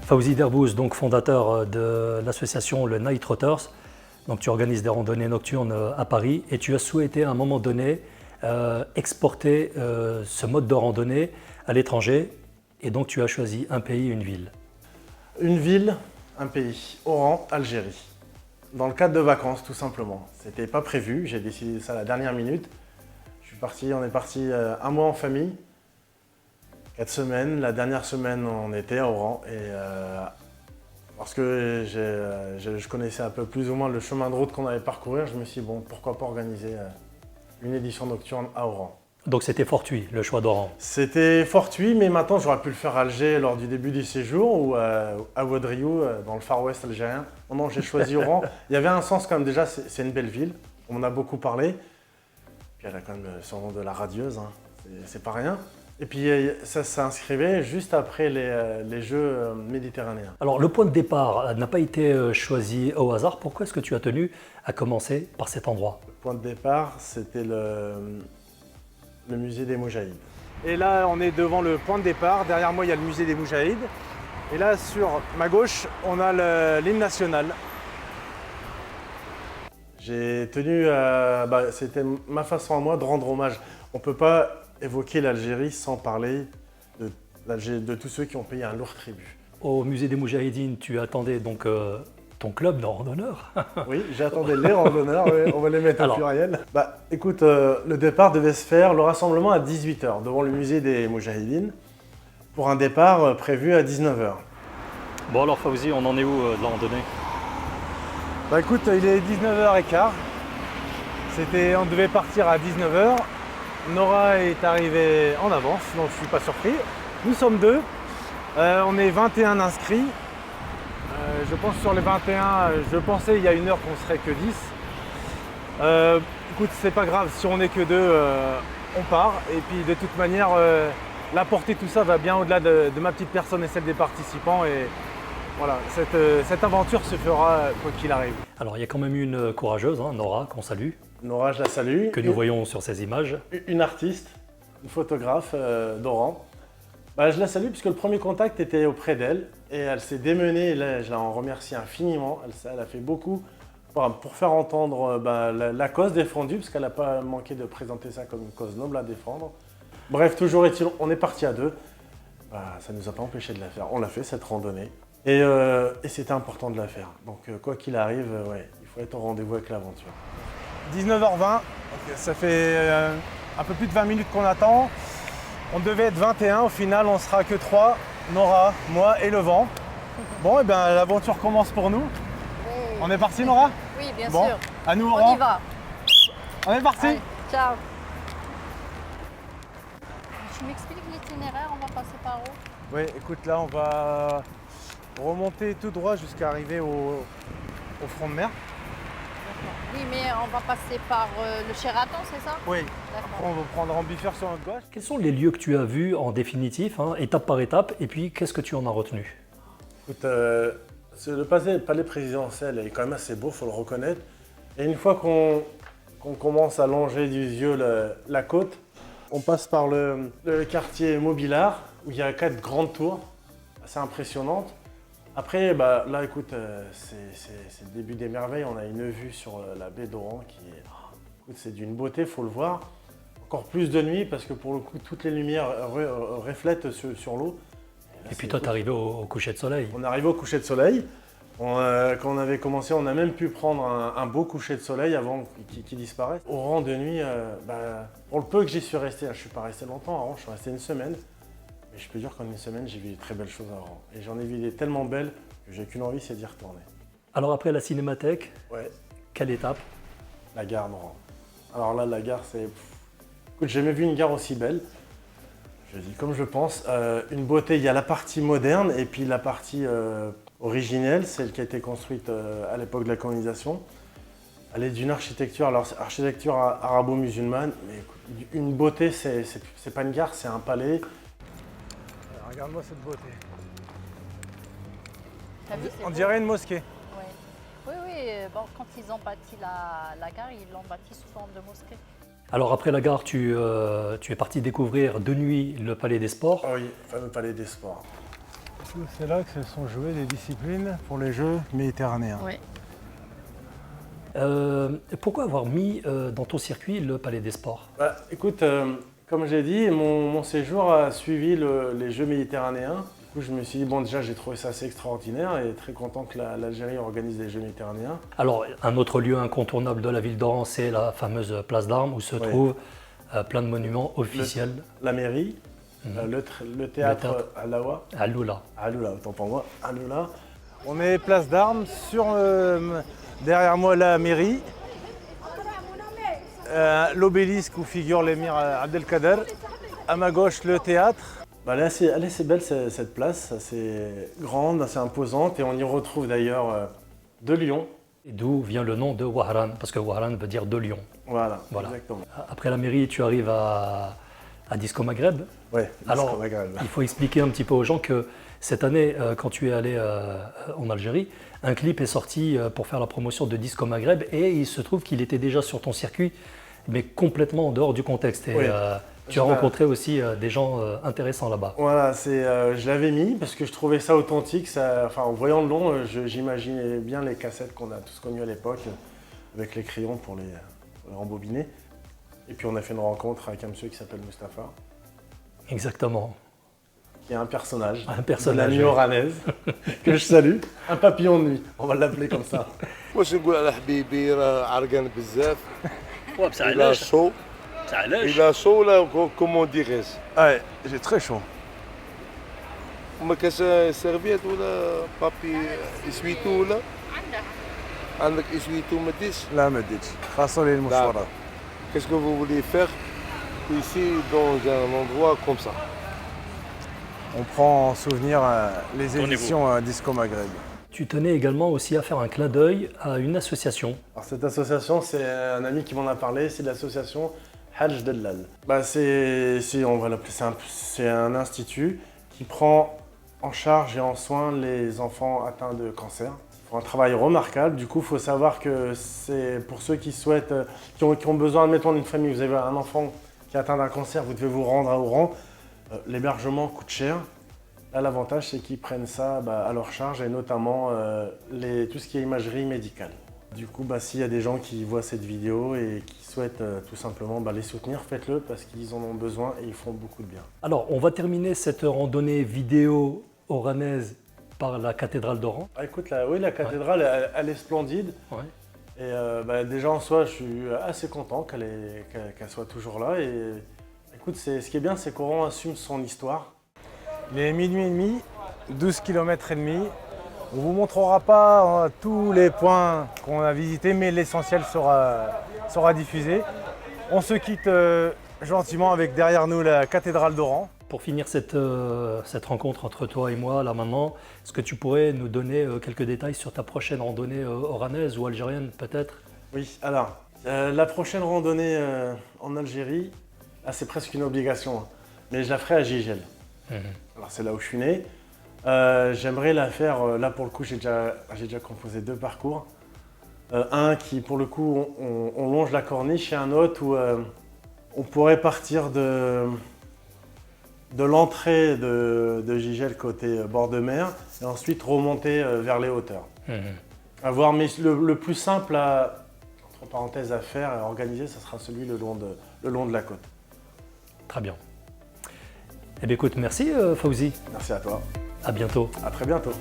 Fawzi Derbouze, donc fondateur de l'association le Night Trotters. Donc tu organises des randonnées nocturnes à Paris et tu as souhaité à un moment donné exporter ce mode de randonnée à l'étranger et donc tu as choisi un pays, une ville. Une ville, un pays, Oran, Algérie. Dans le cadre de vacances, tout simplement. C'était pas prévu, j'ai décidé ça à la dernière minute. On est parti un mois en famille, 4 semaines. La dernière semaine, on était à Oran et parce que je connaissais un peu plus ou moins le chemin de route qu'on allait parcourir, je me suis dit bon, pourquoi pas organiser une édition nocturne à Oran. Donc c'était fortuit le choix d'Oran. C'était fortuit, mais maintenant j'aurais pu le faire à Alger lors du début du séjour ou à Ouadriyou, dans le Far West algérien. Non, j'ai choisi Oran. Il y avait un sens quand même, déjà, c'est une belle ville, on en a beaucoup parlé. Puis elle a quand même son nom de la radieuse, hein. C'est pas rien. Et puis ça s'inscrivait juste après les Jeux méditerranéens. Alors le point de départ n'a pas été choisi au hasard. Pourquoi est-ce que tu as tenu à commencer par cet endroit? Le point de départ, c'était le musée des Moudjahides. Et là, on est devant le point de départ. Derrière moi, il y a le musée des Moudjahides. Et là, sur ma gauche, on a l'hymne national. J'ai tenu, c'était ma façon à moi de rendre hommage. On ne peut pas évoquer l'Algérie sans parler de tous ceux qui ont payé un lourd tribut. Au musée des Moudjahidines, tu attendais donc ton club de randonneurs. Oui, j'attendais les randonneurs, oui, on va les mettre au pluriel. Écoute, le départ devait se faire, le rassemblement à 18 h devant le musée des Moudjahidines pour un départ prévu à 19 h. Bon alors Fawzi, on en est où de la randonnée? Écoute, il est 19h15. On devait partir à 19 h. Nora est arrivée en avance, donc je ne suis pas surpris. Nous sommes deux. On est 21 inscrits. Je pense sur les 21, je pensais il y a une heure qu'on serait que 10. Écoute, c'est pas grave, si on n'est que deux, on part. Et puis de toute manière, la portée de tout ça va bien au-delà de ma petite personne et celle des participants. Et voilà, cette aventure se fera quoi qu'il arrive. Alors il y a quand même une courageuse, hein, Nora, qu'on salue. Nora, je la salue. Que nous voyons sur ces images. Une artiste, une photographe d'Oran. Je la salue puisque le premier contact était auprès d'elle et elle s'est démenée, et là, je la en remercie infiniment. Elle a fait beaucoup pour faire entendre la cause défendue, parce qu'elle n'a pas manqué de présenter ça comme une cause noble à défendre. Bref, toujours est-il, on est parti à deux. Ça ne nous a pas empêché de la faire. On l'a fait, cette randonnée. Et c'était important de la faire. Donc quoi qu'il arrive, il faut être au rendez-vous avec l'aventure. 19h20, ça fait un peu plus de 20 minutes qu'on attend. On devait être 21, au final on sera que 3, Nora, moi et le vent. Bon, et bien l'aventure commence pour nous. Oui. On est parti, Nora? Oui, bien bon, sûr. À nous, On y va. On est parti. Allez, ciao. Tu m'expliques l'itinéraire, on va passer par où? Oui, écoute, là on va remonter tout droit jusqu'à arriver au front de mer. Oui, mais on va passer par le Sheraton, c'est ça? Oui. Après, on va prendre Ambifère sur notre gauche. Quels sont les lieux que tu as vus en définitif, hein, étape par étape, et puis qu'est-ce que tu en as retenu? Écoute, le palais présidentiel est quand même assez beau, il faut le reconnaître. Et une fois qu'on commence à longer du yeux la côte, on passe par le quartier Mobiliar, où il y a 4 grandes tours, assez impressionnantes. Après, là, écoute, c'est le début des merveilles. On a une vue sur la baie d'Oran qui est, c'est d'une beauté, il faut le voir. Encore plus de nuit parce que pour le coup, toutes les lumières reflètent sur l'eau. Et puis toi, tu es arrivé au coucher de soleil. On est arrivé au coucher de soleil. Quand on avait commencé, on a même pu prendre un beau coucher de soleil avant qu'il disparaisse. Oran de nuit, pour le peu que j'y suis resté, je ne suis pas resté longtemps à Oran, je suis resté une semaine. Et je peux dire qu'en une semaine, j'ai vu des très belles choses à Oran. Et j'en ai vu des tellement belles que j'ai qu'une envie, c'est d'y retourner. Alors après la cinémathèque, quelle étape? La gare d'Oran. Alors là, la gare, c'est... Écoute, j'ai jamais vu une gare aussi belle. Je dis comme je pense. Une beauté, il y a la partie moderne et puis la partie originelle, celle qui a été construite à l'époque de la colonisation. Elle est d'une architecture, alors architecture arabo-musulmane, mais écoute, une beauté, c'est pas une gare, c'est un palais. Regarde-moi cette beauté. On dirait une mosquée. Oui, bon, quand ils ont bâti la gare, ils l'ont bâti sous forme de mosquée. Alors après la gare, tu es parti découvrir de nuit le Palais des Sports. Oh oui, le fameux Palais des Sports. C'est là que se sont jouées les disciplines pour les Jeux méditerranéens. Oui. Pourquoi avoir mis dans ton circuit le Palais des Sports? Bah, écoute, comme j'ai dit, mon séjour a suivi les Jeux méditerranéens. Du coup, je me suis dit, bon, déjà, j'ai trouvé ça assez extraordinaire et très content que l'Algérie organise des Jeux méditerranéens. Alors, un autre lieu incontournable de la ville d'Oran, c'est la fameuse place d'Armes où se Oui. trouvent plein de monuments officiels. La mairie, le théâtre Alaoua. À Loula. Aloula, autant pour moi, Aloula. On est place d'Armes, derrière moi la mairie, l'obélisque où figure l'émir Abdelkader, à ma gauche le théâtre. Bah, elle est assez belle cette place, assez grande, assez imposante et on y retrouve d'ailleurs deux lions. Et d'où vient le nom de Wahran, parce que Wahran veut dire deux lions. Voilà, Voilà. exactement. Après la mairie, tu arrives à Disco Maghreb. Ouais, Alors, Disco Maghreb. il faut expliquer un petit peu aux gens que cette année, quand tu es allé en Algérie, un clip est sorti pour faire la promotion de Disco Maghreb et il se trouve qu'il était déjà sur ton circuit, mais complètement en dehors du contexte. Et Oui. tu as rencontré aussi des gens intéressants là-bas. Voilà, je l'avais mis parce que je trouvais ça authentique. En voyant le nom, j'imaginais bien les cassettes qu'on a tous connues à l'époque, avec les crayons pour les rembobiner. Et puis on a fait une rencontre avec un monsieur qui s'appelle Mustapha, Exactement. qui est un personnage, Un personnage, de la nuit oui. oranaise, que je salue. Un papillon de nuit, on va l'appeler comme ça. واش نقول على حبيبي راه عرقان بزاف بصح الى شو الى شو ولا كومون ديغيز Ouais, j'ai très chaud. ما كاش سيرفيت ولا بابي اسويتو ولا عندك اسويتو ما ديش لا ما اديتش خاصة لي المشوارات. qu'est-ce que vous voulez faire ici dans un endroit comme ça On prend en souvenir les éditions Disco Maghreb. Tu tenais également aussi à faire un clin d'œil à une association. Alors cette association, c'est un ami qui m'en a parlé, c'est l'association Hajj Dellal. Bah, on va l'appeler, c'est un institut qui prend en charge et en soin les enfants atteints de cancer. Ils font un travail remarquable. Du coup, il faut savoir que c'est pour ceux qui souhaitent, qui ont besoin, admettons, d'une famille, vous avez un enfant qui est atteint d'un cancer, vous devez vous rendre à Oran. L'hébergement coûte cher. Là, l'avantage, c'est qu'ils prennent ça à leur charge et notamment tout ce qui est imagerie médicale. Du coup, s'il y a des gens qui voient cette vidéo et qui souhaitent tout simplement les soutenir, faites-le parce qu'ils en ont besoin et ils font beaucoup de bien. Alors, on va terminer cette randonnée vidéo oranaise par la cathédrale d'Oran. Écoute, la cathédrale, elle est splendide. Ouais. Et déjà en soi, je suis assez content qu'elle soit toujours là. Et écoute, ce qui est bien, c'est qu'Oran assume son histoire. Il est minuit et demi, 12 km et demi. On ne vous montrera pas tous les points qu'on a visités, mais l'essentiel sera diffusé. On se quitte gentiment avec derrière nous la cathédrale d'Oran. Pour finir cette rencontre entre toi et moi, là maintenant, est-ce que tu pourrais nous donner quelques détails sur ta prochaine randonnée oranaise ou algérienne peut-être? Oui, alors, la prochaine randonnée en Algérie, là c'est presque une obligation, mais je la ferai à Gigel. Alors c'est là où je suis né. J'aimerais la faire, là pour le coup j'ai déjà composé deux parcours. Un qui pour le coup on longe la corniche et un autre où on pourrait partir de l'entrée de Gigel côté bord de mer et ensuite remonter vers les hauteurs. À voir, mais le plus simple entre parenthèses à faire et à organiser, ce sera celui le long de la côte. Très bien. Eh bien écoute, merci Fawzi. Merci à toi. À bientôt. À très bientôt.